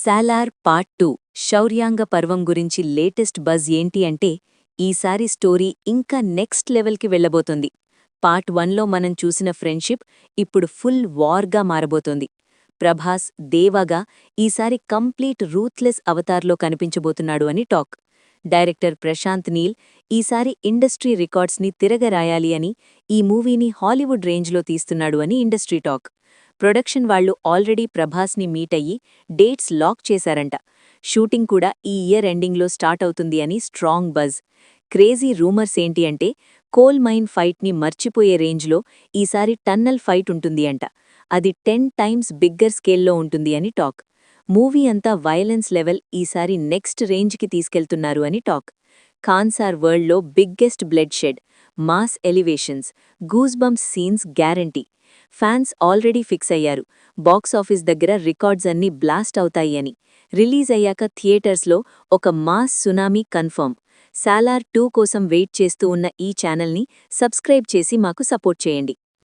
Salar part 2 శౌర్యాంగ పర్వం గురించి latest buzz ఏంటి అంటే ఈసారి స్టోరీ ఇంకా నెక్స్ట్ లెవెల్కి వెళ్లబోతోంది. పార్ట్ 1లో మనం చూసిన ఫ్రెండ్షిప్ ఇప్పుడు ఫుల్ వార్గా మారబోతోంది. ప్రభాస్ దేవాగా ఈసారి కంప్లీట్ రూత్లెస్ అవతార్లో కనిపించబోతున్నాడు అని టాక్. డైరెక్టర్ ప్రశాంత్ నీల్ ఈసారి ఇండస్ట్రీ రికార్డ్స్ని తిరగరాయాలి అని ఈ మూవీని హాలీవుడ్ రేంజ్లో తీస్తున్నాడు అని ఇండస్ట్రీ టాక్. ప్రొడక్షన్ వాళ్లు ఆల్రెడీ ప్రభాస్ని మీట్ అయ్యి డేట్స్ లాక్ చేశారంట. షూటింగ్ కూడా ఈ ఇయర్ ఎండింగ్లో స్టార్ట్ అవుతుంది అని స్ట్రాంగ్ బజ్. క్రేజీ రూమర్స్ ఏంటి అంటే కోల్ మైన్ ఫైట్ని మర్చిపోయే రేంజ్లో ఈసారి టన్నల్ ఫైట్ ఉంటుంది అంట. అది 10 టైమ్స్ బిగ్గర్ స్కేల్లో ఉంటుంది అని టాక్. మూవీ అంతా వైలెన్స్ లెవెల్ ఈసారి నెక్స్ట్ రేంజ్కి తీసుకెళ్తున్నారు అని టాక్. కాన్సార్ వరల్డ్లో biggest blood shed, mass elevations, goosebumps scenes guarantee. Fans already fix అయ్యారు. బాక్సాఫీస్ దగ్గర రికార్డ్స్ అన్నీ బ్లాస్ట్ అవుతాయి అని. రిలీజ్ అయ్యాక థియేటర్స్లో ఒక మాస్ సునామీ కన్ఫర్మ్. సాలార్ 2 కోసం వెయిట్ చేస్తూ ఉన్న ఈ ఛానల్ని సబ్స్క్రైబ్ చేసి మాకు సపోర్ట్ చేయండి.